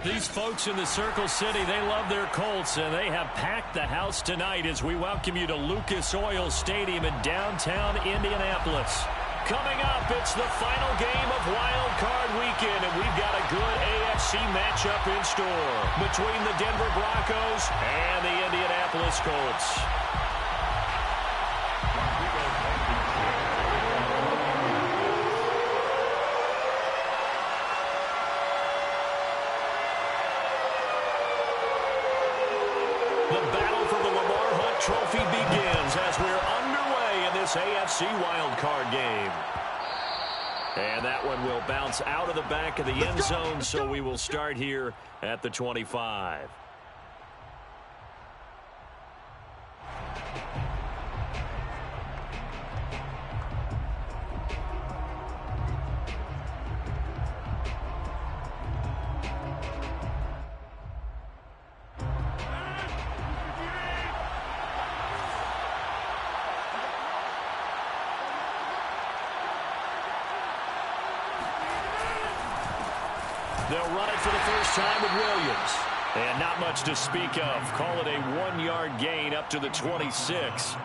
These folks in the Circle City, they love their Colts, and they have packed the house tonight as we welcome you to Lucas Oil Stadium in downtown Indianapolis. Coming up, it's the final game of Wild Card Weekend, and we've got a good AFC matchup in store between the Denver Broncos and the Indianapolis Colts. The battle for the Lamar Hunt Trophy begins as we're underway in this AFC wildcard game. And that one will bounce out of the back of the end zone, so we will start here at the 25. They'll run it for the first time with Williams. And not much to speak of. Call it a 1-yard gain up to the 26.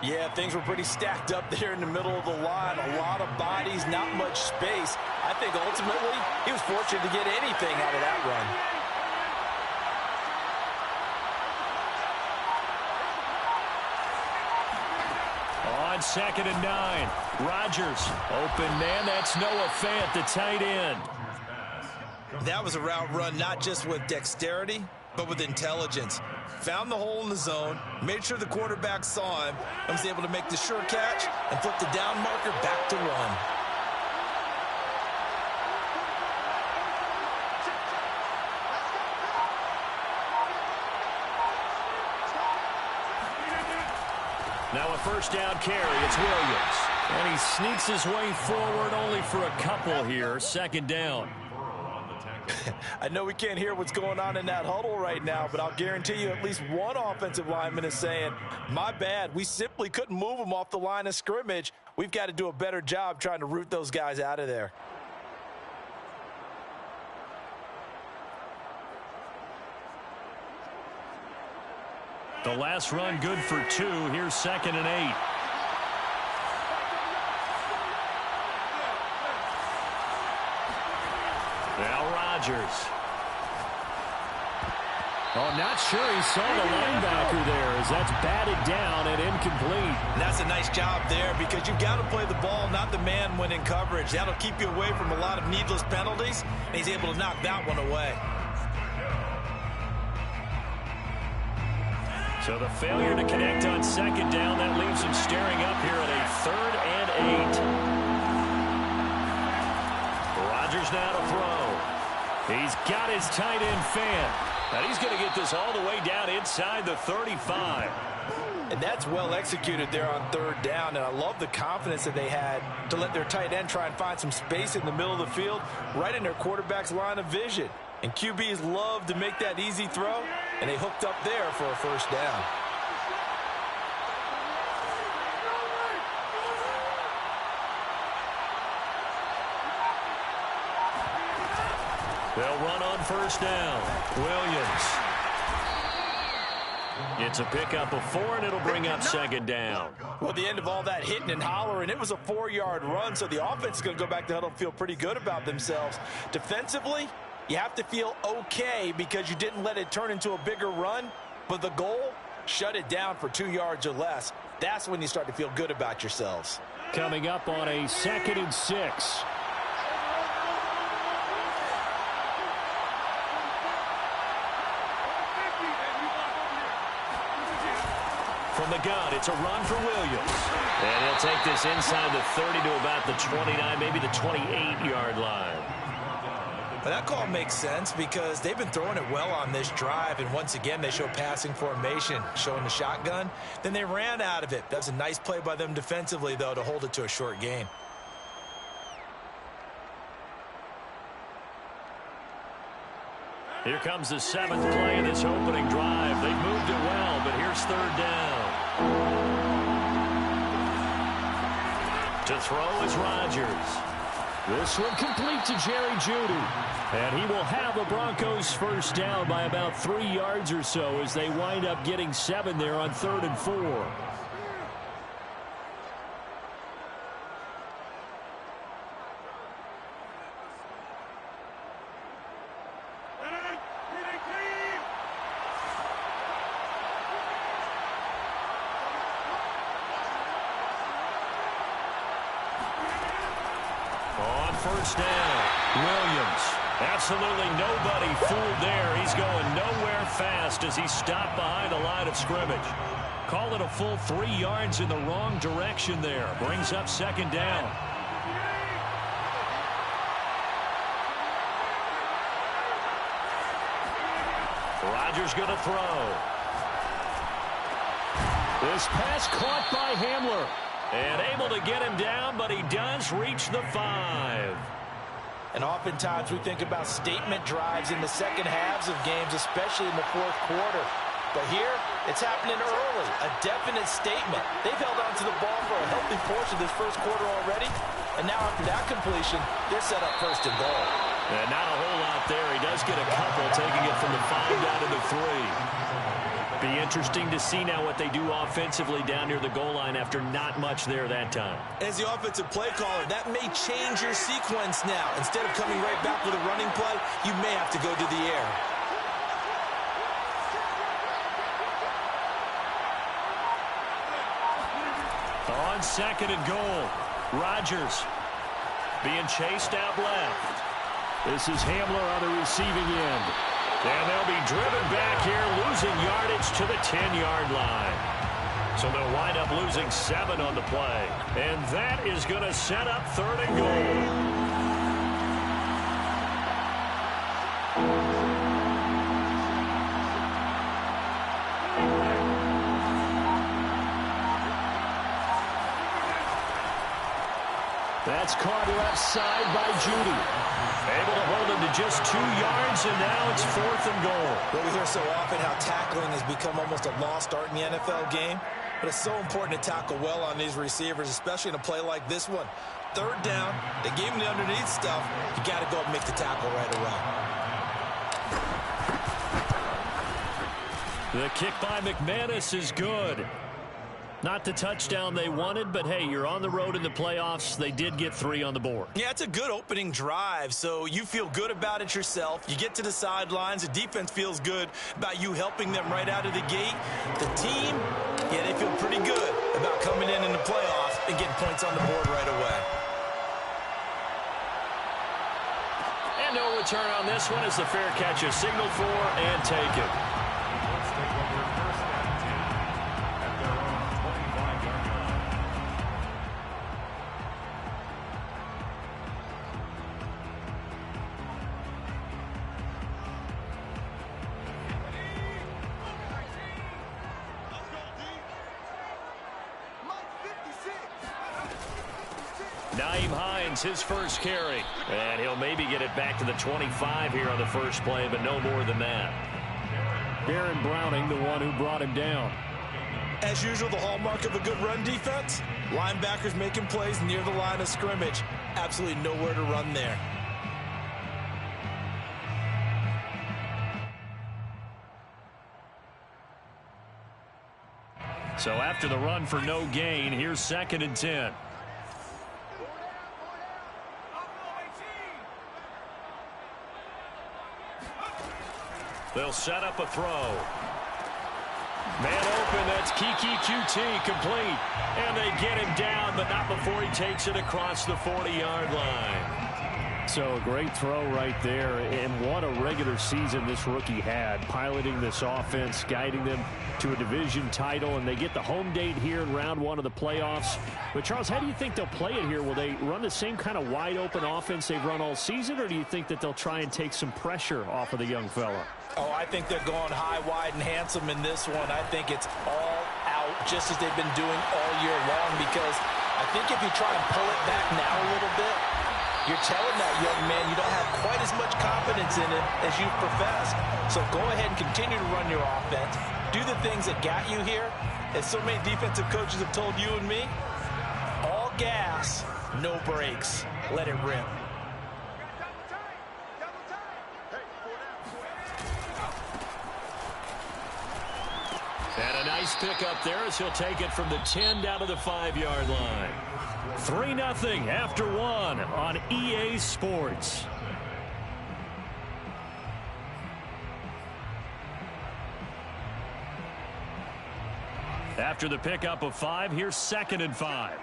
Yeah, things were pretty stacked up there in the middle of the line. A lot of bodies, not much space. I think ultimately he was fortunate to get anything out of that run. On 2nd and 9, Rodgers. Open man, that's Noah Fant, the tight end. That was a route run not just with dexterity, but with intelligence. Found the hole in the zone, made sure the quarterback saw him, and was able to make the sure catch and flip the down marker back to run. Now a first down carry, it's Williams. And he sneaks his way forward only for a couple here, 2nd down. I know we can't hear what's going on in that huddle right now, but I'll guarantee you at least one offensive lineman is saying, my bad, we simply couldn't move them off the line of scrimmage. We've got to do a better job trying to root those guys out of there. The last run good for 2. Here's 2nd and 8. Now Rodgers. Oh, not sure he saw the linebacker there as that's batted down and incomplete. And that's a nice job there because you've got to play the ball, not the man when in coverage. That'll keep you away from a lot of needless penalties, and he's able to knock that one away. So the failure to connect on 2nd down, that leaves him staring up here at a 3rd and 8. Rodgers now to throw. He's got his tight end Fant. And he's going to get this all the way down inside the 35. And that's well executed there on 3rd down. And I love the confidence that they had to let their tight end try and find some space in the middle of the field, right in their quarterback's line of vision. And QBs love to make that easy throw, and they hooked up there for a first down. They'll run on 1st down. Williams. It's a pickup of 4, and it'll bring up 2nd down. Well, the end of all that hitting and hollering, it was a 4-yard run, so the offense is going to go back to huddle and feel pretty good about themselves. Defensively, you have to feel okay because you didn't let it turn into a bigger run, but the goal, shut it down for 2 yards or less. That's when you start to feel good about yourselves. Coming up on a 2nd and 6. From the gun, it's a run for Williams. And he'll take this inside the 30 to about the 29, maybe the 28-yard line. But that call makes sense because they've been throwing it well on this drive, and once again they show passing formation, showing the shotgun. Then they ran out of it. That's a nice play by them defensively, though, to hold it to a short gain. Here comes the 7th play of this opening drive. They've moved it well, but here's 3rd down. To throw is Rodgers. This one complete to Jerry Jeudy. And he will have the Broncos first down by about 3 yards or so as they wind up getting 7 there on 3rd and 4. On first down, Williams. Absolutely nobody fooled there. He's going nowhere fast as he stopped behind the line of scrimmage. Call it a full 3 yards in the wrong direction there. Brings up 2nd down. Rodgers going to throw. This pass caught by Hamler. And able to get him down, but he does reach the 5. And oftentimes we think about statement drives in the second halves of games, especially in the 4th quarter. But here, it's happening early. A definite statement. They've held on to the ball for a healthy portion of this 1st quarter already. And now after that completion, they're set up 1st and goal. And not a whole lot there. He does get a couple, taking it from the 5 down to the 3. Be interesting to see now what they do offensively down near the goal line after not much there that time. As the offensive play caller, that may change your sequence now. Instead of coming right back with a running play, you may have to go to the air. On 2nd and goal, Rodgers being chased out left. This is Hamler on the receiving end. And they'll be driven back here, losing yardage to the 10-yard line. So they'll wind up losing 7 on the play. And that is going to set up 3rd and goal. That's caught left side by Judy. Able to hold him to just 2 yards, and now it's 4th and goal. Well, we hear so often how tackling has become almost a lost art in the NFL game, but it's so important to tackle well on these receivers, especially in a play like this one. 3rd down, they gave him the underneath stuff. You got to go and make the tackle right away. The kick by McManus is good. Not the touchdown they wanted, but hey, you're on the road in the playoffs. They did get 3 on the board. Yeah, it's a good opening drive, so you feel good about it yourself. You get to the sidelines. The defense feels good about you helping them right out of the gate. The team, yeah, they feel pretty good about coming in the playoffs and getting points on the board right away. And no return on this one as the fair catch is signaled for and taken. Nyheim Hines, his first carry. And he'll maybe get it back to the 25 here on the first play, but no more than that. Baron Browning, the one who brought him down. As usual, the hallmark of a good run defense, linebackers making plays near the line of scrimmage. Absolutely nowhere to run there. So after the run for no gain, here's 2nd and 10. They'll set up a throw. Man open, that's Keke QT, complete. And they get him down, but not before he takes it across the 40-yard line. So a great throw right there, and what a regular season this rookie had, piloting this offense, guiding them to a division title, and they get the home date here in round 1 of the playoffs. But Charles, how do you think they'll play it here? Will they run the same kind of wide open offense they've run all season, or do you think that they'll try and take some pressure off of the young fella? Oh, I think they're going high, wide, and handsome in this one. I think it's all out, just as they've been doing all year long, because I think if you try and pull it back now a little bit, you're telling that young man you don't have quite as much confidence in it as you've professed. So go ahead and continue to run your offense. Do the things that got you here. As so many defensive coaches have told you and me, all gas, no brakes. Let it rip. A nice pickup there as he'll take it from the 10 down to the 5-yard line. 3-0 after 1 on EA Sports. After the pickup of 5, here's 2nd and 5.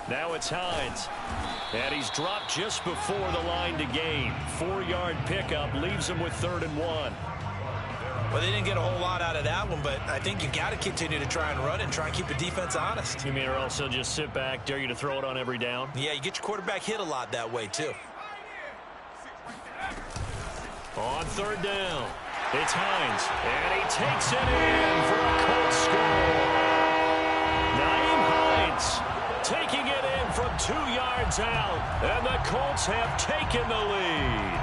Now it's Hines. And he's dropped just before the line to gain. 4-yard pickup leaves him with 3rd and 1. Well, they didn't get a whole lot out of that one, but I think you got to continue to try and run and try and keep the defense honest. You mean or else they'll just sit back, dare you to throw it on every down? Yeah, you get your quarterback hit a lot that way, too. On 3rd down, it's Hines, and he takes it in for a Colts score. Nyheim Hines taking it in from 2 yards out, and the Colts have taken the lead.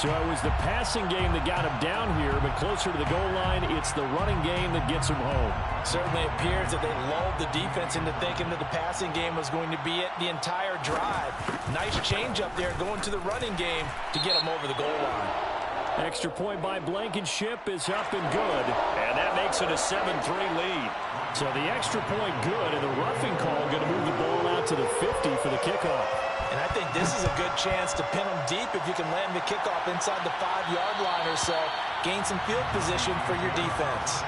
So it was the passing game that got him down here, but closer to the goal line, it's the running game that gets him home. Certainly appears that they lulled the defense into thinking that the passing game was going to be it the entire drive. Nice change up there going to the running game to get him over the goal line. Extra point by Blankenship is up and good, and that makes it a 7-3 lead. So the extra point good, and the roughing call going to move the ball out to the 50 for the kickoff. And I think this is a good chance to pin them deep if you can land the kickoff inside the 5-yard line or so. Gain some field position for your defense.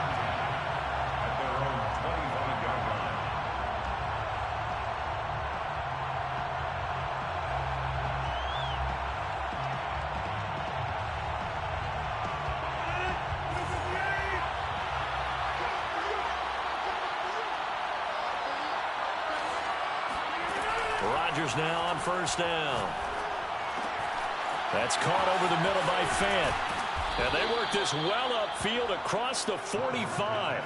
Rodgers now on 1st down. That's caught over the middle by Fant. And they work this well upfield across the 45.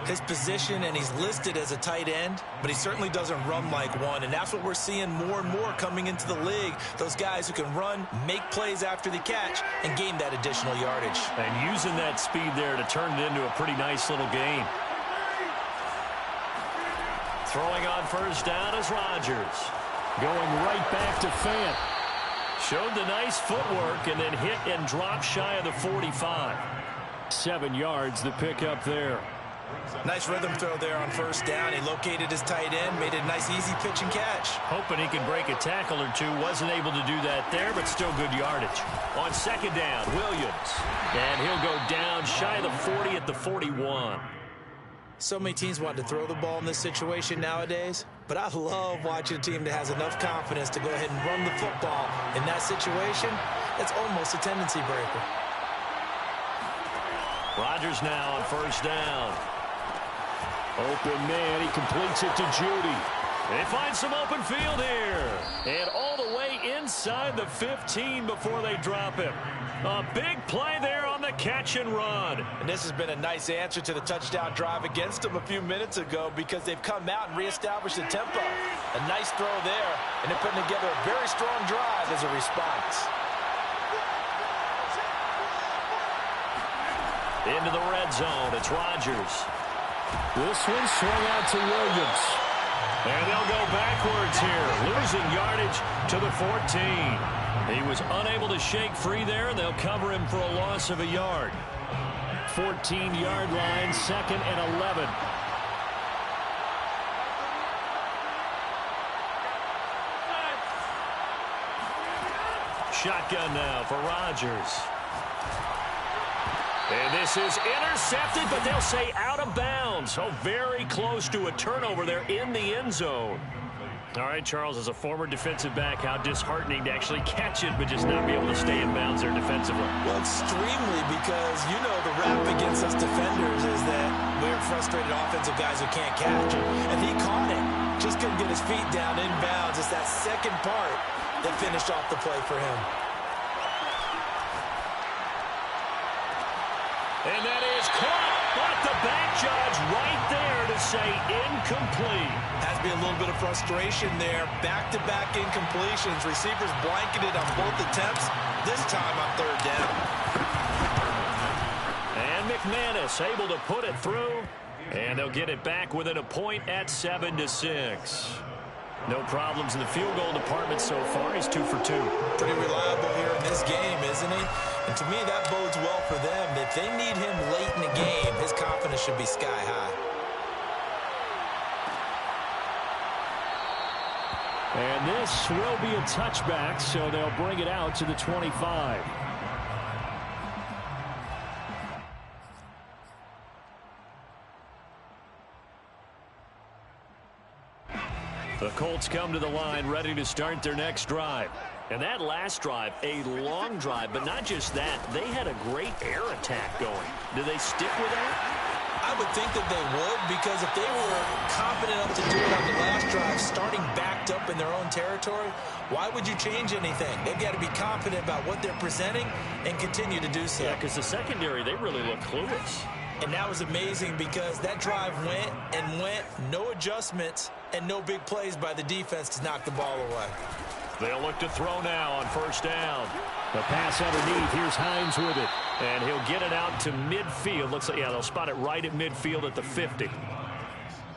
His position, and he's listed as a tight end, but he certainly doesn't run like one, and that's what we're seeing more and more coming into the league. Those guys who can run, make plays after the catch, and gain that additional yardage. And using that speed there to turn it into a pretty nice little gain. Throwing on 1st down is Rodgers. Going right back to Fant. Showed the nice footwork and then hit and dropped shy of the 45. 7 yards the pickup there. Nice rhythm throw there on 1st down. He located his tight end, made it a nice easy pitch and catch. Hoping he could break a tackle or two. Wasn't able to do that there, but still good yardage. On 2nd down, Williams. And he'll go down shy of the 40 at the 41. So many teams want to throw the ball in this situation nowadays, but I love watching a team that has enough confidence to go ahead and run the football. In that situation, it's almost a tendency breaker. Rodgers now on 1st down. Open man, he completes it to Judy. They find some open field here. And all the way inside the 15 before they drop him. A big play there on the catch and run. And this has been a nice answer to the touchdown drive against them a few minutes ago because they've come out and reestablished the tempo. A nice throw there, and they're putting together a very strong drive as a response. Into the red zone, it's Rodgers. This one swung out to Williams. And they'll go backwards here, losing yardage to the 14. He was unable to shake free there, and they'll cover him for a loss of a yard. 14-yard line, 2nd and 11. Shotgun now for Rodgers. And this is intercepted, but they'll say out of bounds. So very close to a turnover there in the end zone. All right, Charles, as a former defensive back, how disheartening to actually catch it, but just not be able to stay in bounds there defensively. Well, extremely, because, you know, the rap against us defenders is that we're frustrated offensive guys who can't catch. And he caught it. Just couldn't get his feet down in bounds. It's that second part that finished off the play for him. And that is caught, but the back judge right there to say incomplete. Has to be a little bit of frustration there. Back-to-back incompletions. Receivers blanketed on both attempts, this time on 3rd down. And McManus able to put it through, and they'll get it back within a point at 7-6. No problems in the field goal department so far. He's 2 for 2. Pretty reliable here in this game, isn't he? And to me, that bodes well for them. If they need him late in the game, his confidence should be sky high. And this will be a touchback, so they'll bring it out to the 25. The Colts come to the line ready to start their next drive. And that last drive, a long drive, but not just that. They had a great air attack going. Do they stick with that? I would think that they would, because if they were confident enough to do it on the last drive, starting backed up in their own territory, why would you change anything? They've got to be confident about what they're presenting and continue to do so. Yeah, because the secondary, they really look clueless. And that was amazing because that drive went and went, no adjustments, and no big plays by the defense to knock the ball away. They'll look to throw now on first down. The pass underneath. Here's Hines with it. And he'll get it out to midfield. Looks like, yeah, they'll spot it right at midfield at the 50.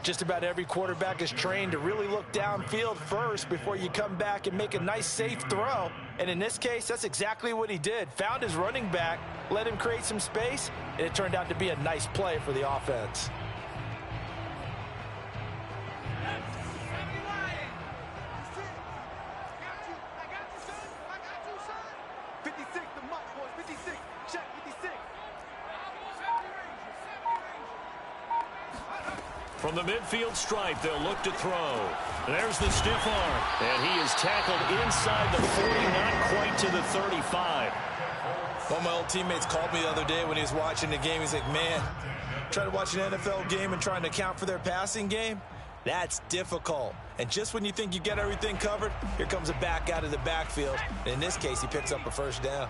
Just about every quarterback is trained to really look downfield first before you come back and make a nice, safe throw. And in this case, that's exactly what he did. Found his running back, let him create some space, and it turned out to be a nice play for the offense. From the midfield stripe, they'll look to throw. There's the stiff arm. And he is tackled inside the 40, not quite to the 35. One of my old teammates called me the other day when he was watching the game. He's like, man, trying to watch an NFL game and trying to account for their passing game, that's difficult. And just when you think you get everything covered, here comes a back out of the backfield. And in this case, he picks up a first down.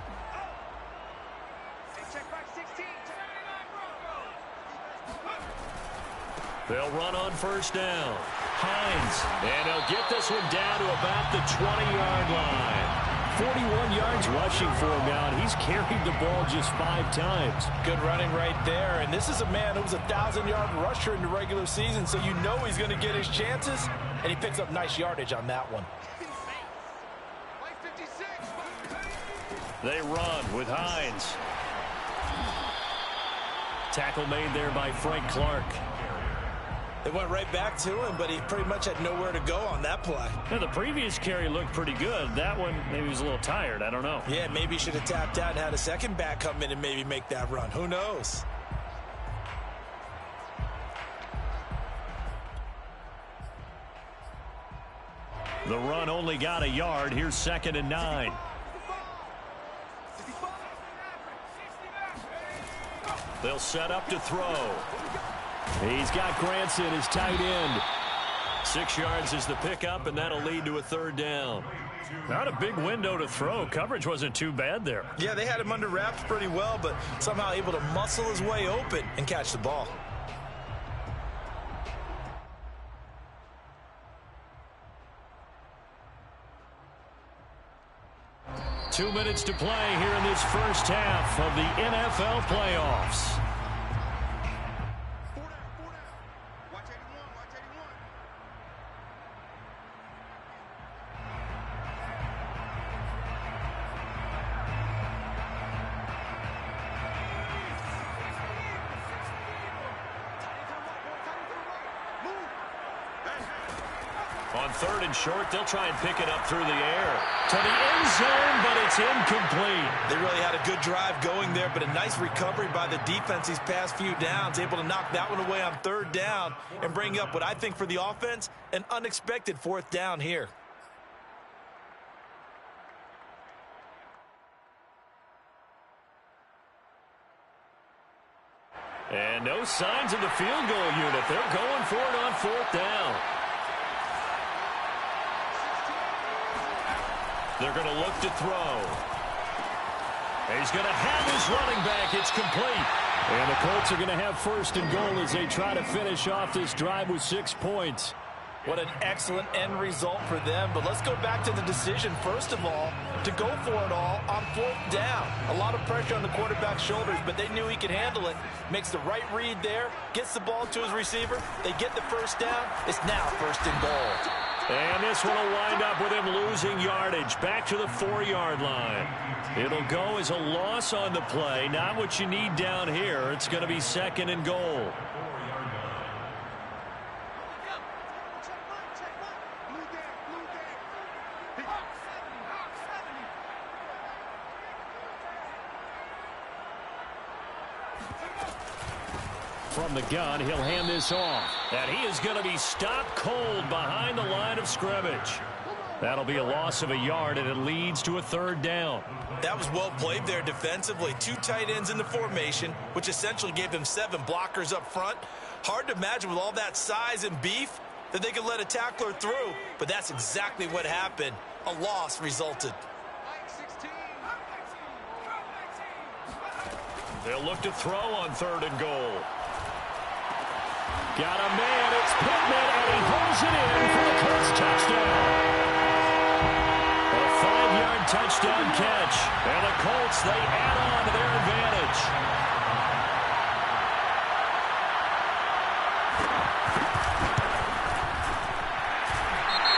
They'll run on first down. Hines. And they'll get this one down to about the 20-yard line. 41 yards rushing for him now, and he's carried the ball just 5 times. Good running right there. And this is a man who was a 1,000-yard rusher in the regular season, so you know he's going to get his chances. And he picks up nice yardage on that one. They run with Hines. Tackle made there by Frank Clark. They went right back to him, but he pretty much had nowhere to go on that play. Now, the previous carry looked pretty good. That one, maybe he was a little tired. I don't know. Yeah, maybe he should have tapped out and had a second back come in and maybe make that run. Who knows? The run only got a yard. Here's 2nd and 9. They'll set up to throw. He's got Granson, his tight end. 6 yards is the pickup, and that'll lead to a 3rd down. Not a big window to throw. Coverage wasn't too bad there. Yeah, they had him under wraps pretty well, but somehow able to muscle his way open and catch the ball. Two minutes to play here in this first half of the NFL playoffs. On 3rd and short, they'll try and pick it up through the air. To the end zone, but it's incomplete. They really had a good drive going there, but a nice recovery by the defense these past few downs, able to knock that one away on 3rd down and bring up what I think for the offense, an unexpected 4th down here. And no signs of the field goal unit. They're going for it on 4th down. They're going to look to throw. He's going to have his running back. It's complete. And the Colts are going to have 1st and goal as they try to finish off this drive with 6 points. What an excellent end result for them. But let's go back to the decision, first of all, to go for it all on 4th down. A lot of pressure on the quarterback's shoulders, but they knew he could handle it. Makes the right read there, gets the ball to his receiver. They get the 1st down. It's now 1st and goal. And this one will wind up with him losing yardage back to the 4-yard line. It'll go as a loss on the play. Not what you need down here. It's going to be 2nd and goal. From the gun, he'll hand this off. And he is going to be stopped cold behind the line of scrimmage. That'll be a loss of a yard, and it leads to a 3rd down. That was well played there defensively. 2 tight ends in the formation, which essentially gave them 7 blockers up front. Hard to imagine with all that size and beef that they could let a tackler through, but that's exactly what happened. A loss resulted. They'll look to throw on 3rd and goal. Got a man, it's Pittman, and he holds it in for the Colts touchdown. A 5-yard touchdown catch, and the Colts, they add on to their advantage.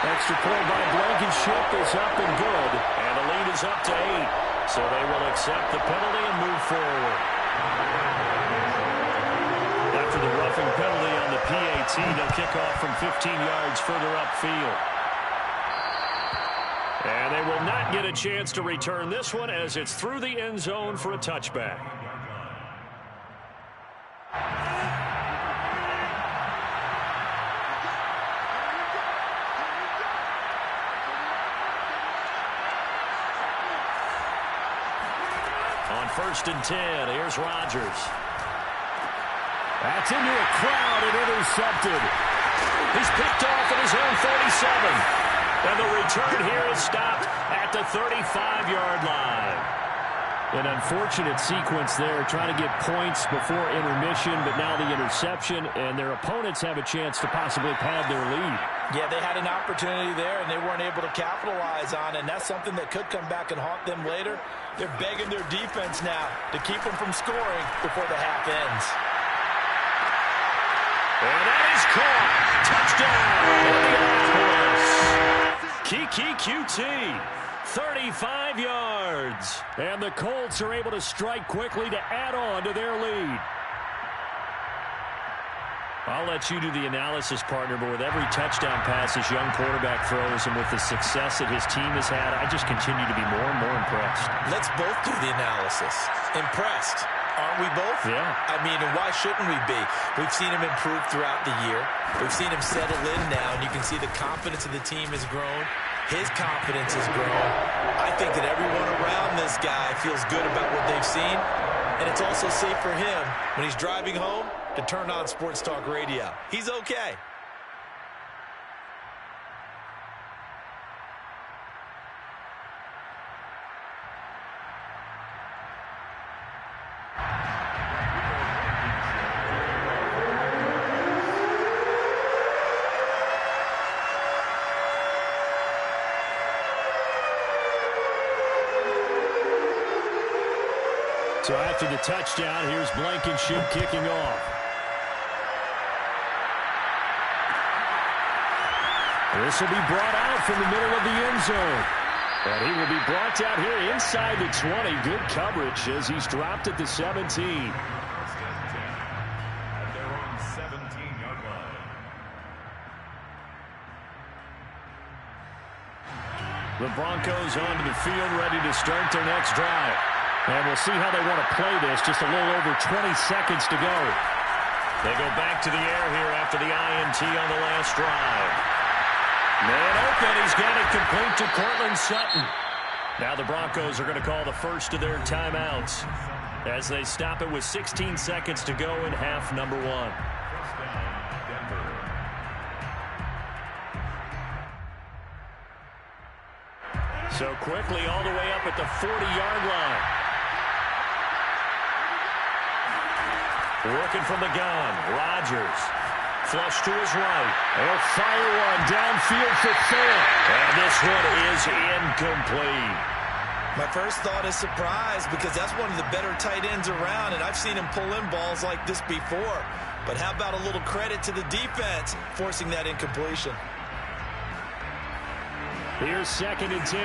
Extra point by Blankenship is up and good, and the lead is up to 8. So they will accept the penalty and move forward. After the roughing penalty on the PAT, they'll kick off from 15 yards further upfield. And they will not get a chance to return this one as it's through the end zone for a touchback. On 1st and 10, here's Rodgers. That's into a crowd and intercepted. He's picked off at his own 37. And the return here is stopped at the 35-yard line. An unfortunate sequence there, trying to get points before intermission, but now the interception, and their opponents have a chance to possibly pad their lead. Yeah, they had an opportunity there, and they weren't able to capitalize on it, and that's something that could come back and haunt them later. They're begging their defense now to keep them from scoring before the half ends. And that is caught. Touchdown, Indianapolis. Kiki QT, 35 yards. And the Colts are able to strike quickly to add on to their lead. I'll let you do the analysis, partner, but with every touchdown pass this young quarterback throws and with the success that his team has had, I just continue to be more and more impressed. Let's both do the analysis. Impressed. Aren't we both? Yeah. I mean, and why shouldn't we be? We've seen him improve throughout the year. We've seen him settle in now, and you can see the confidence of the team has grown. His confidence has grown. I think that everyone around this guy feels good about what they've seen, and it's also safe for him when he's driving home to turn on Sports Talk Radio. He's okay. So after the touchdown, here's Blankenship kicking off. This will be brought out from the middle of the end zone. And he will be brought out here inside the 20. Good coverage as he's dropped at the 17. The Broncos onto the field, ready to start their next drive. And we'll see how they want to play this. Just a little over 20 seconds to go. They go back to the air here after the INT on the last drive. Man open, he's got it complete to Courtland Sutton. Now the Broncos are going to call the first of their timeouts as they stop it with 16 seconds to go in half number 1. So quickly all the way up at the 40-yard line. Working from the gun, Rodgers. Flush to his right. They'll fire one downfield for Phil. And this one is incomplete. My first thought is surprise because that's one of the better tight ends around, and I've seen him pull in balls like this before. But how about a little credit to the defense forcing that incompletion? Here's 2nd and 10.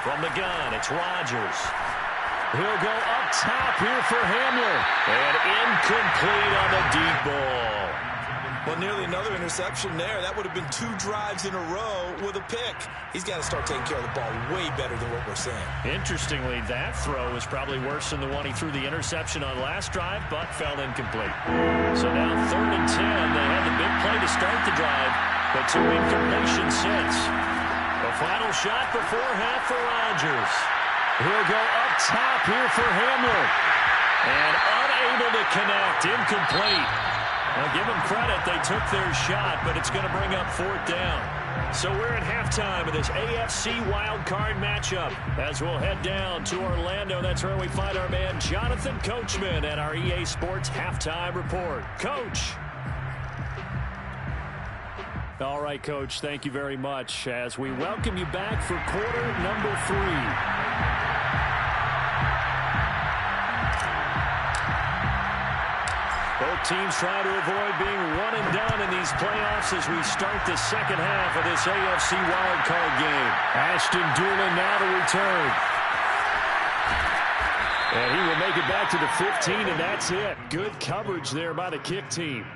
From the gun, it's Rodgers. He'll go up top here for Hamler. And incomplete on the deep ball. Well, nearly another interception there. That would have been 2 drives in a row with a pick. He's got to start taking care of the ball way better than what we're seeing. Interestingly, that throw was probably worse than the one he threw the interception on last drive, but fell incomplete. So now 3rd and 10. They had the big play to start the drive, but 2 incompletions since. The final shot before half for Rodgers. He'll go up top here for Hamler. And unable to connect. Incomplete. Now, give them credit. They took their shot, but it's going to bring up 4th down. So we're at halftime of this AFC wildcard matchup. As we'll head down to Orlando, that's where we find our man Jonathan Coachman at our EA Sports Halftime Report. Coach. All right, Coach, thank you very much as we welcome you back for quarter number 3. Both teams trying to avoid being one and done in these playoffs as we start the second half of this AFC wildcard game. Ashton Dulin now to return. And he will make it back to the 15, and that's it. Good coverage there by the kick team.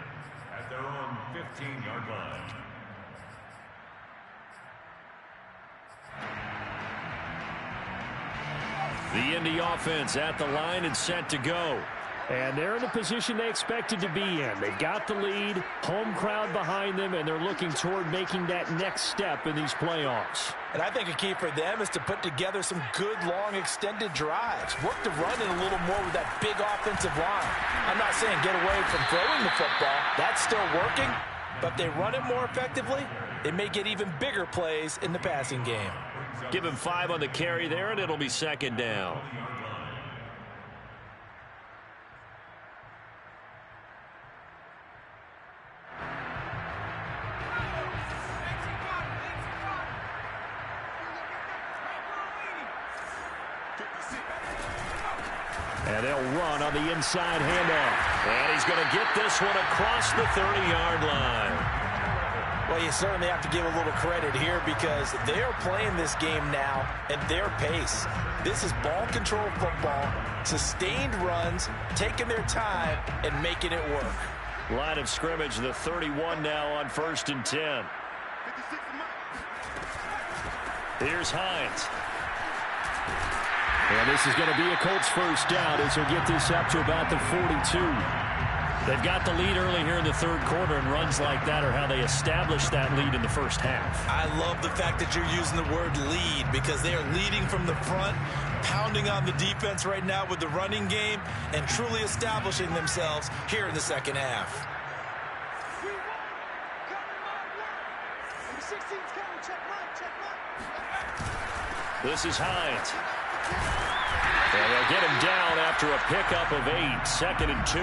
At their own 15-yard line. The Indy offense at the line and set to go. And they're in the position they expected to be in. They got the lead, home crowd behind them, and they're looking toward making that next step in these playoffs. And I think a key for them is to put together some good, long, extended drives. Work the run in a little more with that big offensive line. I'm not saying get away from throwing the football. That's still working. But if they run it more effectively, they may get even bigger plays in the passing game. Give him 5 on the carry there, and it'll be 2nd down. And they'll run on the inside handoff. And he's going to get this one across the 30-yard line. Well, you certainly have to give a little credit here because they are playing this game now at their pace. This is ball control football, sustained runs, taking their time, and making it work. Line of scrimmage, the 31 now on 1st and 10. Here's Hines. And this is going to be a Colts first down as he'll get this up to about the 42. They've got the lead early here in the 3rd quarter, and runs like that are how they establish that lead in the first half. I love the fact that you're using the word lead because they are leading from the front, pounding on the defense right now with the running game, and truly establishing themselves here in the second half. This is Hines. And they'll get him down after a pickup of 8, 2nd and 2.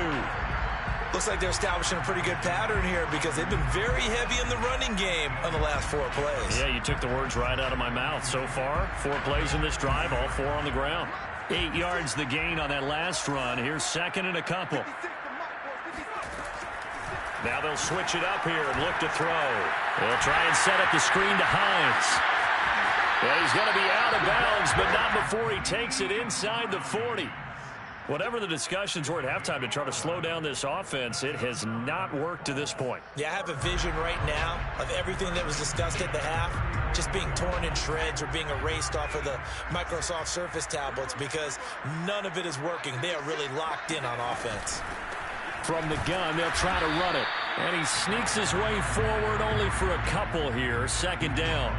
Looks like they're establishing a pretty good pattern here because they've been very heavy in the running game on the last 4 plays. Yeah, you took the words right out of my mouth. So far, 4 plays in this drive, all 4 on the ground. 8 yards the gain on that last run. Here's 2nd and a couple. Now they'll switch it up here and look to throw. They'll try and set up the screen to Hines. Well, he's going to be out of bounds, but not before he takes it inside the 40. Whatever the discussions were at halftime to try to slow down this offense, it has not worked to this point. Yeah, I have a vision right now of everything that was discussed at the half just being torn in shreds or being erased off of the Microsoft Surface tablets because none of it is working. They are really locked in on offense. From the gun, they'll try to run it. And he sneaks his way forward only for a couple here. 2nd down.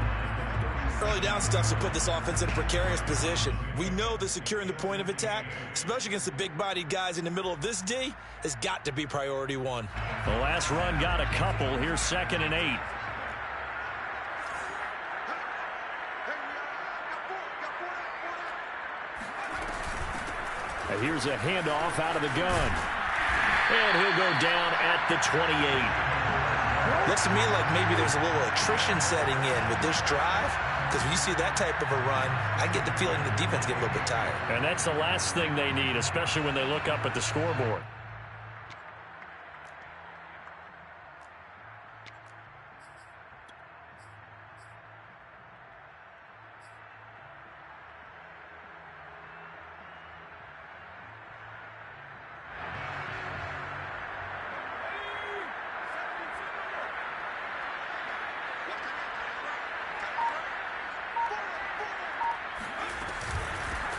Early down stuff to put this offense in a precarious position. We know that securing the point of attack, especially against the big-bodied guys in the middle of this D, has got to be priority 1. The last run got a couple. Here's 2nd and 8. And here's a handoff out of the gun. And he'll go down at the 28. Looks to me like maybe there's a little attrition setting in with this drive. because when you see that type of a run, I get the feeling the defense get a little bit tired. And that's the last thing they need, especially when they look up at the scoreboard.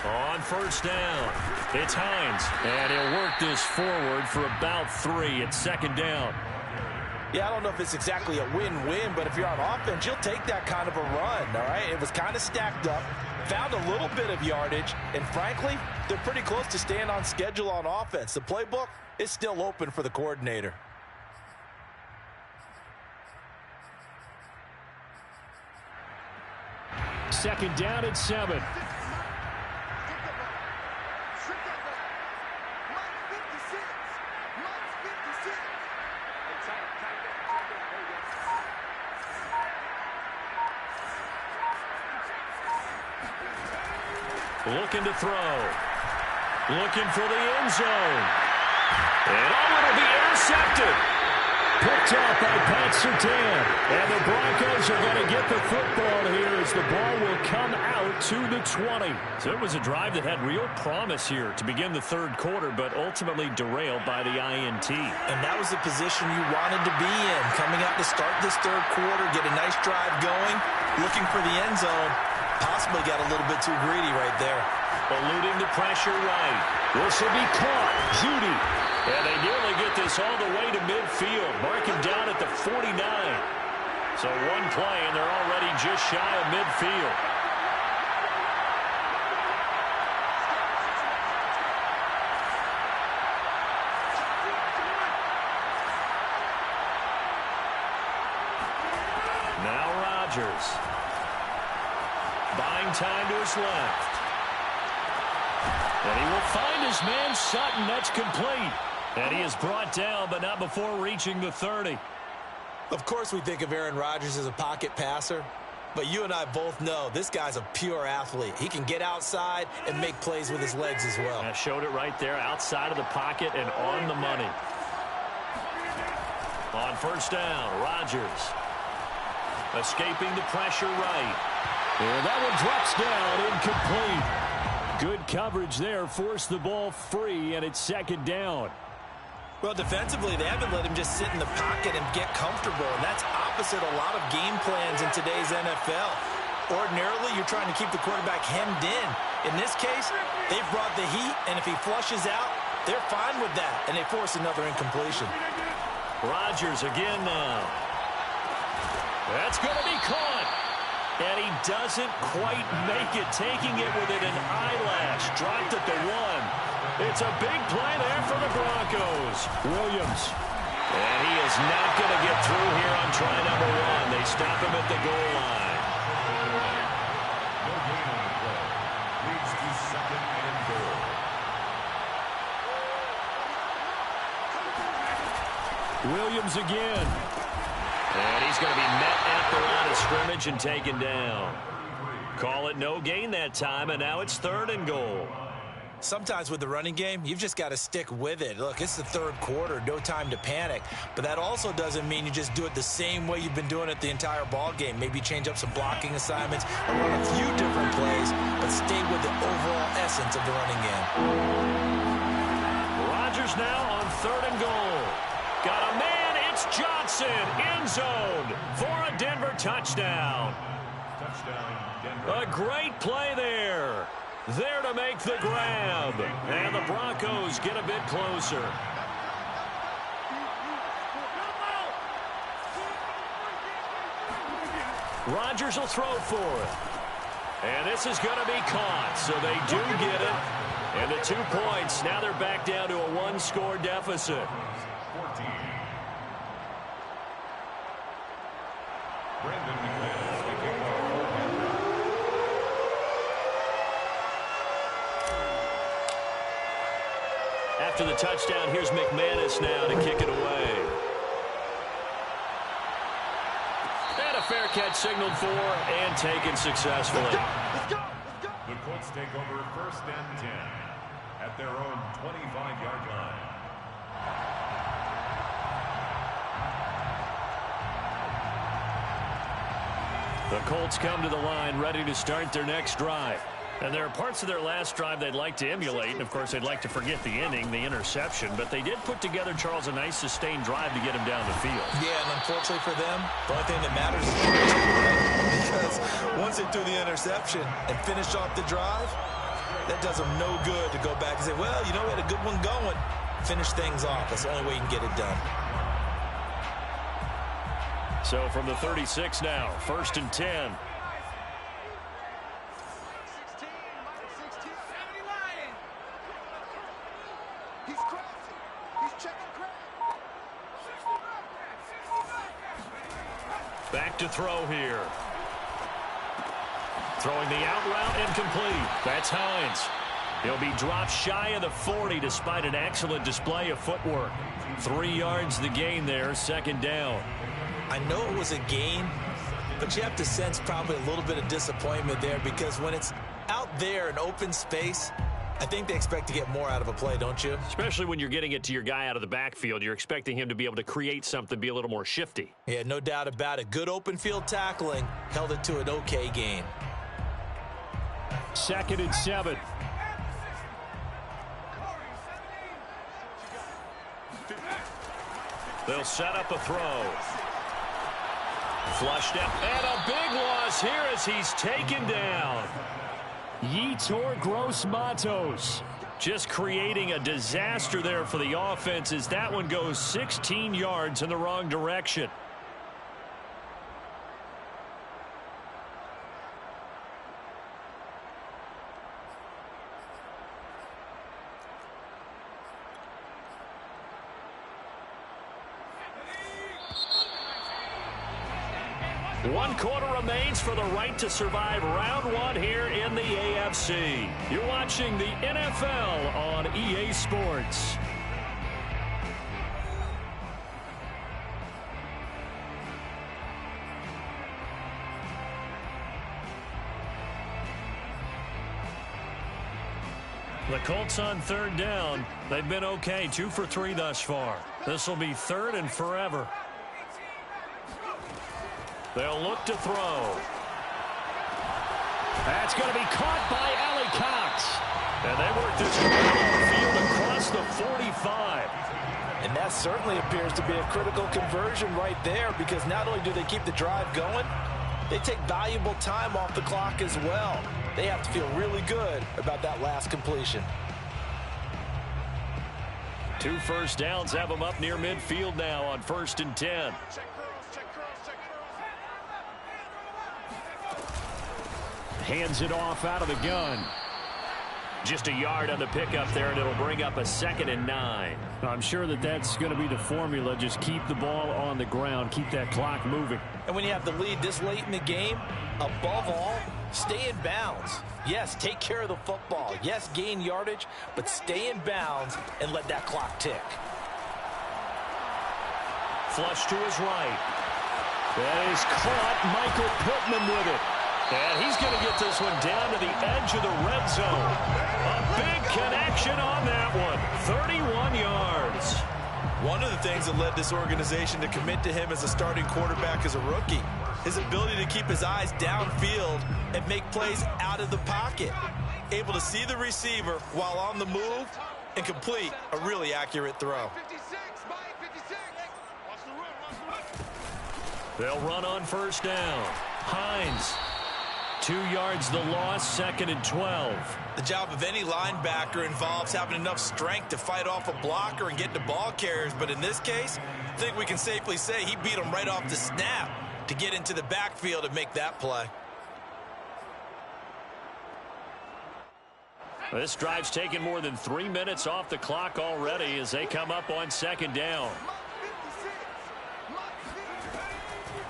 On first down, it's Hines, and he'll work this forward for about 3. It's second down. Yeah, I don't know if it's exactly a win-win, but if you're on offense, you'll take that kind of a run, all right? It was kind of stacked up, found a little bit of yardage, and frankly, they're pretty close to staying on schedule on offense. The playbook is still open for the coordinator. Second down at 7. Looking to throw. Looking for the end zone. And it'll be intercepted. Picked up by Pat Surtain. And the Broncos are going to get the football here as the ball will come out to the 20. So it was a drive that had real promise here to begin the third quarter, but ultimately derailed by the INT. And that was the position you wanted to be in. Coming out to start this third quarter, get a nice drive going, looking for the end zone. Possibly got a little bit too greedy right there. Eluding the pressure right. This will be caught. Judy. And they nearly get this all the way to midfield. Mark him down at the 49. So one play, and they're already just shy of midfield. Now Rodgers. Buying time to his left. And he will find his man Sutton. That's complete. And he is brought down, but not before reaching the 30. Of course we think of Aaron Rodgers as a pocket passer, but you and I both know this guy's a pure athlete. He can get outside and make plays with his legs as well. I showed it right there, outside of the pocket and on the money. On first down, Rodgers. Escaping the pressure right. And that one drops down, incomplete. Good coverage there, forced the ball free, and it's second down. Well, defensively, they haven't let him just sit in the pocket and get comfortable, and that's opposite a lot of game plans in today's NFL. Ordinarily, you're trying to keep the quarterback hemmed in. In this case, they've brought the heat, and if he flushes out, they're fine with that, and they force another incompletion. Rodgers again now. That's going to be caught. And he doesn't quite make it, taking it within an eyelash. Dropped at the 1. It's a big play there for the Broncos. Williams. And he is not going to get through here on try number 1. They stop him at the goal line. No gain on the play. Leads to second and goal. Williams again. And he's going to be met at the line of scrimmage and taken down. Call it no gain that time, and now it's third and goal. Sometimes with the running game, you've just got to stick with it. Look, it's the third quarter, no time to panic. But that also doesn't mean you just do it the same way you've been doing it the entire ball game. Maybe change up some blocking assignments or run a few different plays, but stay with the overall essence of the running game. Rodgers now on third and goal. Got a man. It's Johnson, end zone for a Denver touchdown. Touchdown, Denver. A great play there. There to make the grab. And the Broncos get a bit closer. Rodgers will throw for it. And this is going to be caught, so they do get it. And the 2 points, now they're back down to a 1-score deficit. 14. Brandon McManus kicking off. After the touchdown, here's McManus now to kick it away. And a fair catch signaled for and taken successfully. The Colts take over 1st and 10 at their own 25-yard line. The Colts come to the line ready to start their next drive. And there are parts of their last drive they'd like to emulate. And, of course, they'd like to forget the inning, the interception. But they did put together, Charles, a nice sustained drive to get him down the field. Yeah, and unfortunately for them, the only thing that matters is right? Because once they threw the interception and finished off the drive, that does them no good to go back and say, well, you know, we had a good one going. Finish things off. That's the only way you can get it done. So from the 36 now, 1st and 10. Back to throw here. Throwing the out route incomplete. That's Hines. He'll be dropped shy of the 40 despite an excellent display of footwork. 3 yards the gain there, 2nd down. I know it was a gain, but you have to sense probably a little bit of disappointment there because when it's out there in open space, I think they expect to get more out of a play, don't you? Especially when you're getting it to your guy out of the backfield. You're expecting him to be able to create something, be a little more shifty. Yeah, no doubt about it. Good open field tackling held it to an okay gain. 2nd and 7. They'll set up a throw. Flushed out, and a big loss here as he's taken down. Yetur Gross-Matos just creating a disaster there for the offense as that one goes 16 yards in the wrong direction. One quarter remains for the right to survive round 1 here in the AFC. You're watching the NFL on EA Sports. The Colts on 3rd down. They've been okay, 2 for 3 thus far. This will be 3rd and forever. They'll look to throw. That's going to be caught by Ali Cox. And they work this field across the 45. And that certainly appears to be a critical conversion right there because not only do they keep the drive going, they take valuable time off the clock as well. They have to feel really good about that last completion. 2 first downs have them up near midfield now on 1st and 10. Hands it off out of the gun. Just a yard on the pickup there, and it'll bring up a 2nd and 9. I'm sure that's going to be the formula. Just keep the ball on the ground. Keep that clock moving. And when you have the lead this late in the game, above all, stay in bounds. Yes, take care of the football. Yes, gain yardage, but stay in bounds and let that clock tick. Flush to his right. That is caught. Michael Pittman with it. And he's going to get this one down to the edge of the red zone. A big connection on that one. 31 yards. One of the things that led this organization to commit to him as a starting quarterback as a rookie, his ability to keep his eyes downfield and make plays out of the pocket. Able to see the receiver while on the move and complete a really accurate throw. They'll run on 1st down. Hines. 2 yards the loss, 2nd and 12. The job of any linebacker involves having enough strength to fight off a blocker and get to ball carriers. But in this case, I think we can safely say he beat him right off the snap to get into the backfield and make that play. This drive's taken more than 3 minutes off the clock already as they come up on 2nd down.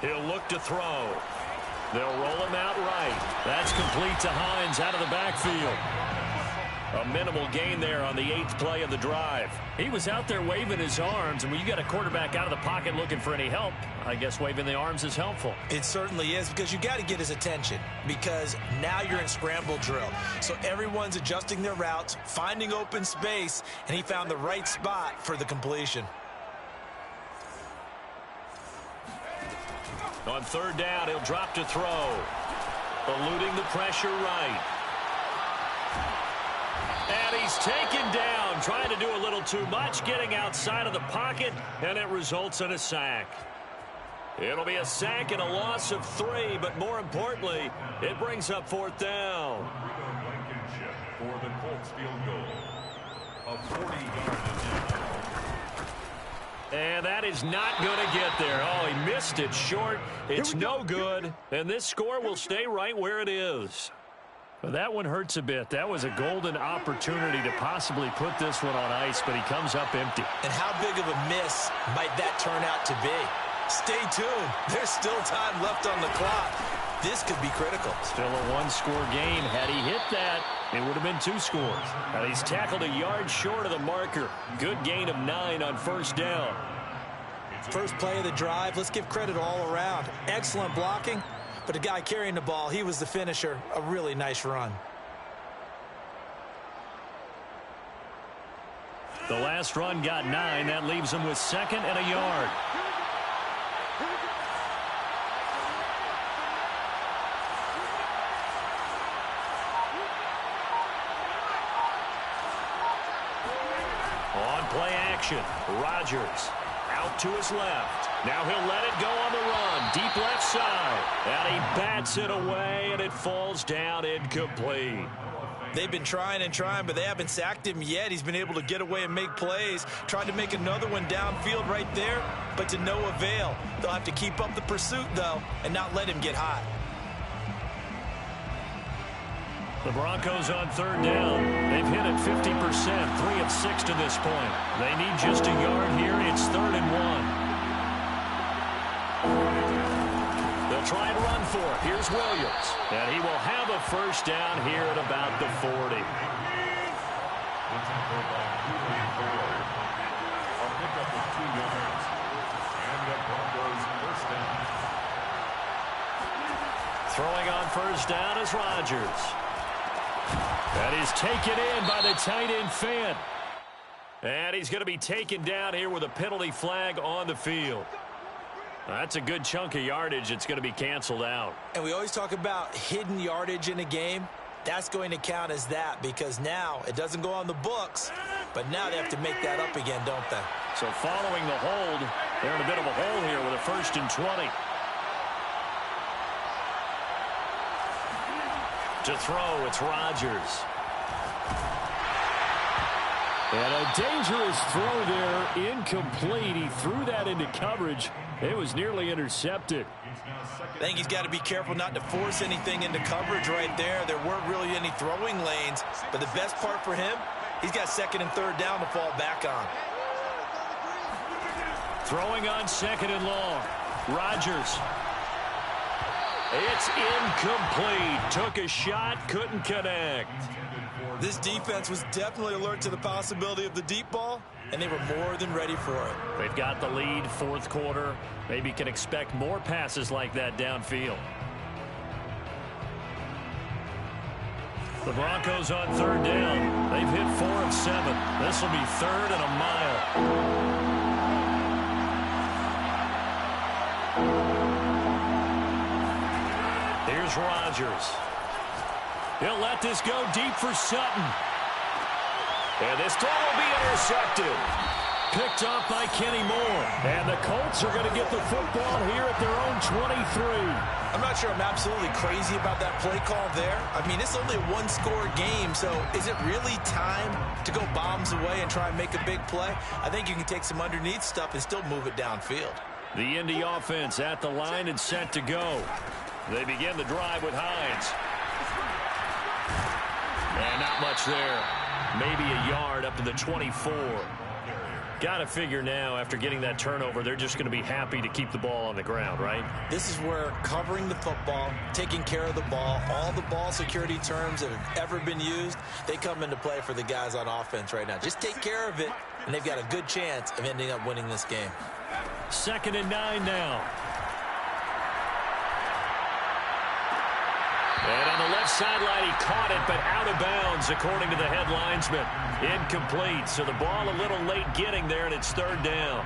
He'll look to throw. They'll roll him out right. That's complete to Hines out of the backfield. A minimal gain there on the 8th play of the drive. He was out there waving his arms, and when you got a quarterback out of the pocket looking for any help, I guess waving the arms is helpful. It certainly is, because you got to get his attention, because now you're in scramble drill. So everyone's adjusting their routes, finding open space, and he found the right spot for the completion. On 3rd down, he'll drop to throw. Eluding the pressure right. And he's taken down, trying to do a little too much, getting outside of the pocket, and it results in a sack. It'll be a sack and a loss of 3, but more importantly, it brings up 4th down. Blankenship for the Colts field goal. A 40-yard attempt. And that is not going to get there. Oh, he missed it short. It's no good, and this score will stay right where it is. Well, that one hurts a bit. That was a golden opportunity to possibly put this one on ice, but he comes up empty. And how big of a miss might that turn out to be? Stay tuned. There's still time left on the clock. This could be critical. Still a 1-score game. Had he hit that, it would have been 2 scores. And he's tackled a yard short of the marker. Good gain of 9 on 1st down. First play of the drive, let's give credit all around. Excellent blocking. But the guy carrying the ball, he was the finisher. A really nice run. The last run got 9. That leaves him with 2nd and a yard. On play action, Rodgers out to his left. Now he'll let it go on the run. Deep left side. And he bats it away, and it falls down incomplete. They've been trying and trying, but they haven't sacked him yet. He's been able to get away and make plays. Tried to make another one downfield right there, but to no avail. They'll have to keep up the pursuit, though, and not let him get hot. The Broncos on 3rd down. They've hit it 50%, 3 of 6 to this point. They need just a yard here. It's 3rd and 1. They'll try and run for it. Here's Williams. And he will have a 1st down here at about the 40. A pickup of 2 yards. And the Broncos 1st down. Throwing on 1st down is Rodgers. That is taken in by the tight end Fant. And he's going to be taken down here with a penalty flag on the field. That's a good chunk of yardage. It's going to be canceled out. And we always talk about hidden yardage in a game. That's going to count as that, because now it doesn't go on the books, but now they have to make that up again, don't they? So following the hold, they're in a bit of a hole here with a 1st and 20. To throw, it's Rodgers. And a dangerous throw there, incomplete. He threw that into coverage. It was nearly intercepted. I think he's got to be careful not to force anything into coverage right there. There weren't really any throwing lanes, but the best part for him, he's got 2nd and 3rd down to fall back on. Throwing on 2nd and long. Rodgers. It's incomplete. Took a shot, couldn't connect. This defense was definitely alert to the possibility of the deep ball, and they were more than ready for it. They've got the lead, 4th quarter. Maybe can expect more passes like that downfield. The Broncos on 3rd down. They've hit 4 of 7. This will be 3rd and a mile. Here's Rodgers. He'll let this go deep for Sutton. And this ball will be intercepted. Picked off by Kenny Moore. And the Colts are going to get the football here at their own 23. I'm not sure I'm absolutely crazy about that play call there. I mean, it's only a 1-score game, so is it really time to go bombs away and try and make a big play? I think you can take some underneath stuff and still move it downfield. The Indy offense at the line and set to go. They begin the drive with Hines. And not much there. Maybe a yard up to the 24. Got to figure now, after getting that turnover, they're just going to be happy to keep the ball on the ground, right? This is where covering the football, taking care of the ball, all the ball security terms that have ever been used, they come into play for the guys on offense right now. Just take care of it, and they've got a good chance of ending up winning this game. 2nd and 9 now. And on the left sideline, he caught it, but out of bounds, according to the head linesman. Incomplete, so the ball a little late getting there, and it's 3rd down.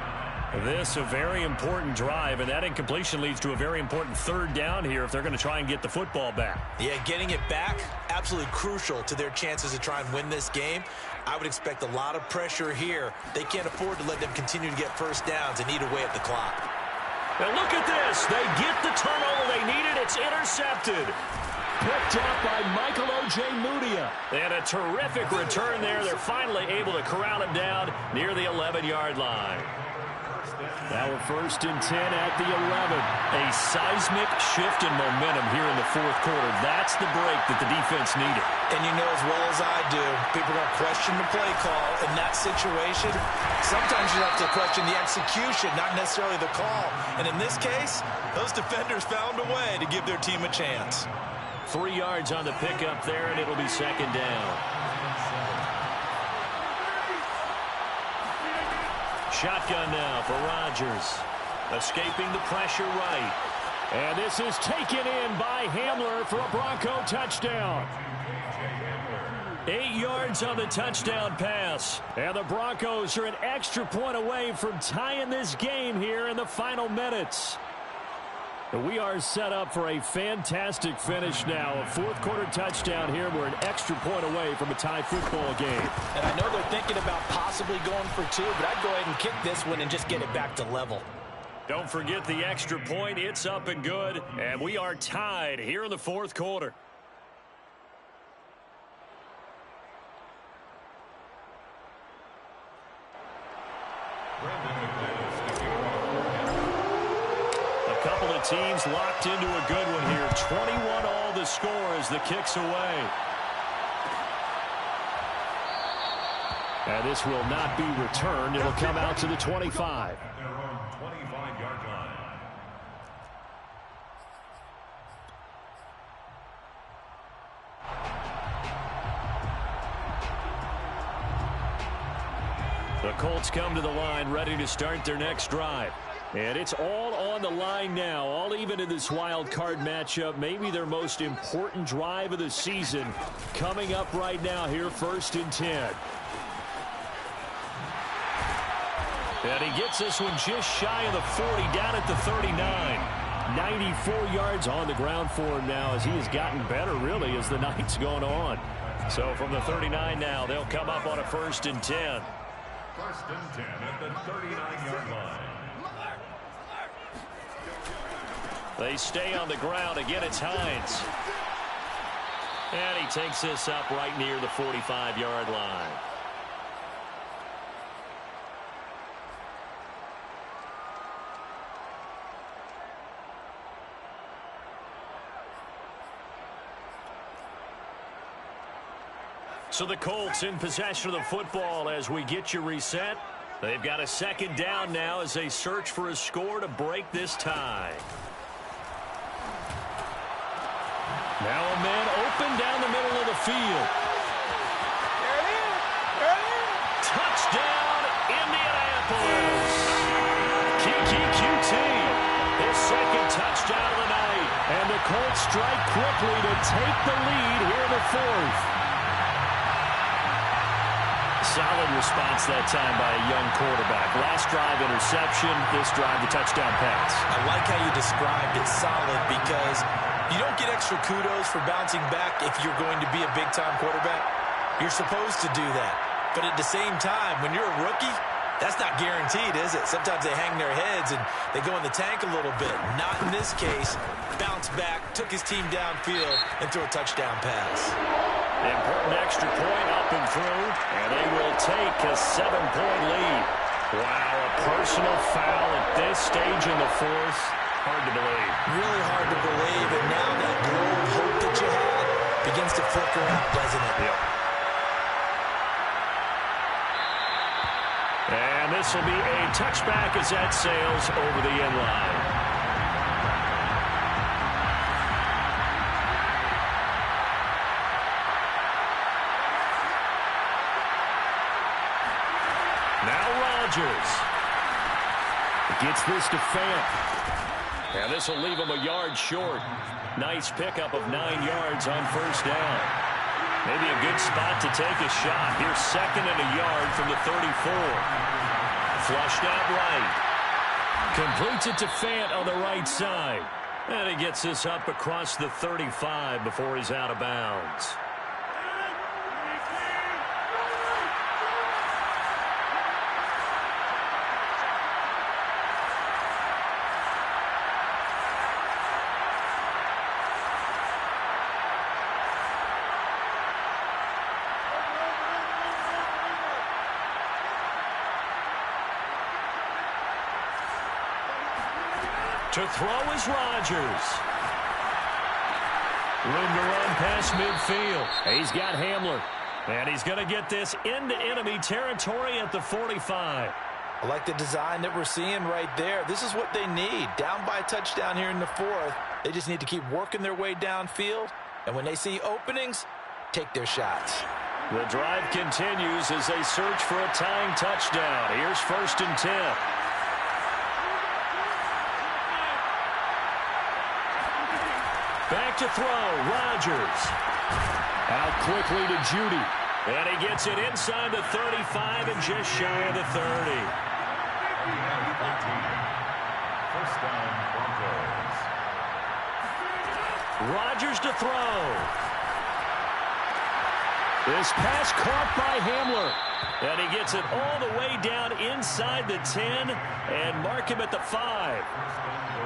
This a very important drive, and that incompletion leads to a very important 3rd down here if they're going to try and get the football back. Yeah, getting it back, absolutely crucial to their chances to try and win this game. I would expect a lot of pressure here. They can't afford to let them continue to get first downs and eat away at the clock. Now look at this. They get the turnover they needed. It's intercepted. Picked up by Michael Ojemudia. And a terrific return there. They're finally able to corral him down near the 11-yard line. Now we're 1st and 10 at the 11. A seismic shift in momentum here in the 4th quarter. That's the break that the defense needed. And you know as well as I do, people are going to question the play call in that situation. Sometimes you have to question the execution, not necessarily the call. And in this case, those defenders found a way to give their team a chance. 3 yards on the pickup there, and it'll be 2nd down. Shotgun now for Rodgers. Escaping the pressure right. And this is taken in by Hamler for a Bronco touchdown. 8 yards on the touchdown pass. And the Broncos are an extra point away from tying this game here in the final minutes. We are set up for a fantastic finish now. A 4th quarter touchdown here. We're an extra point away from a tie football game. And I know they're thinking about possibly going for 2, but I'd go ahead and kick this one and just get it back to level. Don't forget the extra point. It's up and good. And we are tied here in the 4th quarter. Couple of teams locked into a good one here. 21 all the score as the kick's away. And this will not be returned. It'll come out to the 25. Their own 25-yard line. The Colts come to the line ready to start their next drive. And it's all on the line now, all even in this wild card matchup. Maybe their most important drive of the season coming up right now here, 1st and 10. And he gets this one just shy of the 40, down at the 39. 94 yards on the ground for him now as he has gotten better, really, as the night's going on. So from the 39 now, they'll come up on a 1st and 10. 1st and 10 at the 39-yard line. They stay on the ground. Again, it's Hines. And he takes this up right near the 45-yard line. So the Colts in possession of the football as we get you reset. They've got a 2nd down now as they search for a score to break this tie. Now a man open down the middle of the field. Touchdown, Indianapolis. Kiki QT, his 2nd touchdown of the night. And the Colts strike quickly to take the lead here in the 4th. Solid response that time by a young quarterback. Last drive, interception. This drive, the touchdown pass. I like how you described it, solid, because you don't get extra kudos for bouncing back if you're going to be a big-time quarterback. You're supposed to do that. But at the same time, when you're a rookie, that's not guaranteed, is it? Sometimes they hang their heads and they go in the tank a little bit. Not in this case. Bounce back, took his team downfield, and threw a touchdown pass. Important extra point up and through, and they will take a 7-point lead. Wow, a personal foul at this stage in the 4th. Hard to believe. Really hard to believe, and now that glow of hope that you had begins to flicker out, doesn't it? Yep. And this will be a touchback as that sails over the end line. Now Rodgers gets this to Fant. And this will leave him a yard short. Nice pickup of 9 yards on first down. Maybe a good spot to take a shot. Here's 2nd and a yard from the 34. Flushed out right. Completes it to Fant on the right side. And he gets this up across the 35 before he's out of bounds. To throw is Rodgers. Room to run past midfield. He's got Hamler. And he's going to get this into enemy territory at the 45. I like the design that we're seeing right there. This is what they need. Down by a touchdown here in the 4th. They just need to keep working their way downfield. And when they see openings, take their shots. The drive continues as they search for a tying touchdown. Here's 1st and 10. Back to throw, Rodgers. Out quickly to Judy. And he gets it inside the 35 and just shy of the 30. First down, Broncos. Rodgers to throw. This pass caught by Hamler. And he gets it all the way down inside the 10 and mark him at the 5.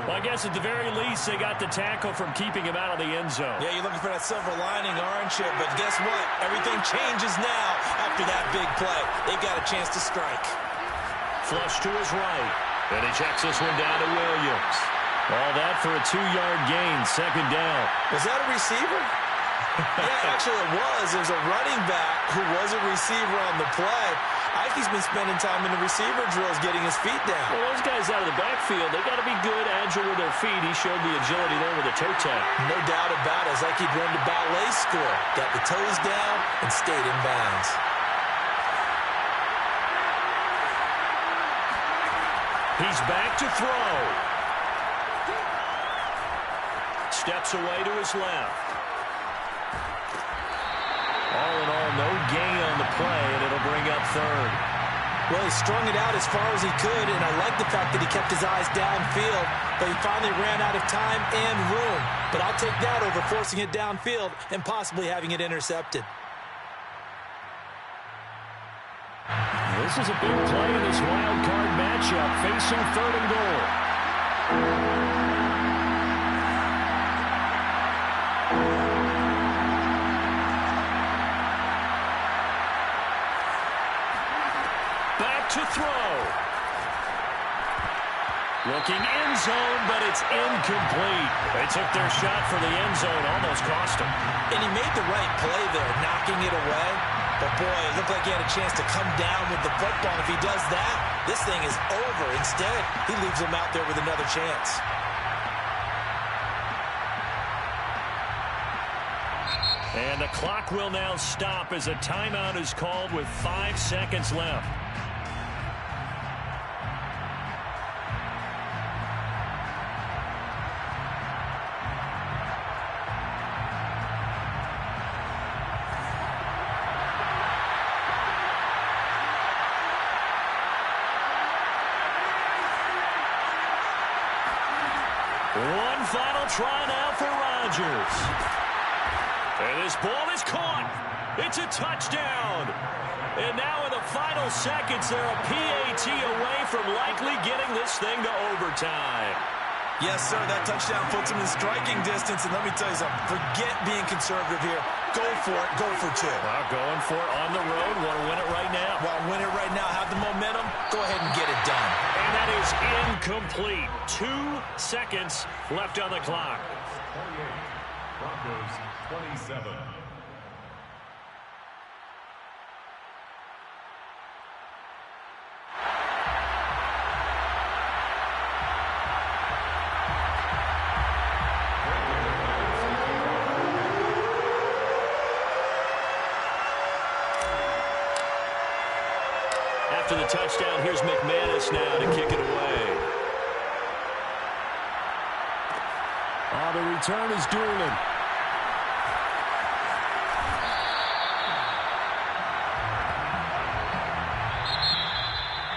Well, I guess at the very least, they got the tackle from keeping him out of the end zone. Yeah, you're looking for that silver lining, aren't you? But guess what? Everything changes now after that big play. They've got a chance to strike. Flush to his right. And he checks this one down to Williams. All that for a 2-yard gain, 2nd down. Was that a receiver? Yeah, actually it was. There's a running back who was a receiver on the play. Ike's been spending time in the receiver drills getting his feet down. Well, those guys out of the backfield, they got to be good, agile with their feet. He showed the agility there with a toe tap. No doubt about it. It's like he'd run the ballet school. Got the toes down and stayed in bounds. He's back to throw. Steps away to his left. All in all, no gain on the play, and it'll bring up 3rd. Well, he strung it out as far as he could, and I like the fact that he kept his eyes downfield, but he finally ran out of time and room. But I'll take that over forcing it downfield and possibly having it intercepted. This is a big play in this wild card matchup, facing 3rd and goal. To throw. Looking end zone, but it's incomplete. They took their shot for the end zone, almost cost him. And he made the right play there, knocking it away. But boy, it looked like he had a chance to come down with the football. If he does that, this thing is over. Instead, he leaves him out there with another chance. And the clock will now stop as a timeout is called with 5 seconds left. One final try now for Rodgers. And this ball is caught. It's a touchdown. And now in the final seconds, they're a PAT away from likely getting this thing to overtime. Yes, sir, that touchdown puts him in striking distance. And let me tell you something, forget being conservative here. Go for it, go for 2. Well, going for it on the road. Want to win it right now. Well, win it right now, have the momentum, go ahead and get it done. And that is incomplete. 2 seconds left on the clock. 28, Broncos 27. after the touchdown. Here's McManus now to kick it away. The return is Doolan.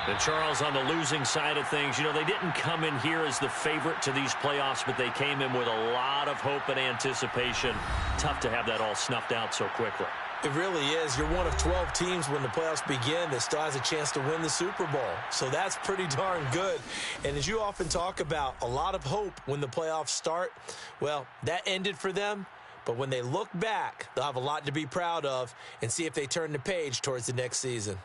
And Charles, on the losing side of things, you know, they didn't come in here as the favorite to these playoffs, but they came in with a lot of hope and anticipation. Tough to have that all snuffed out so quickly. It really is. You're one of 12 teams when the playoffs begin that still has a chance to win the Super Bowl. So that's pretty darn good. And as you often talk about, a lot of hope when the playoffs start. Well, that ended for them. But when they look back, they'll have a lot to be proud of and see if they turn the page towards the next season.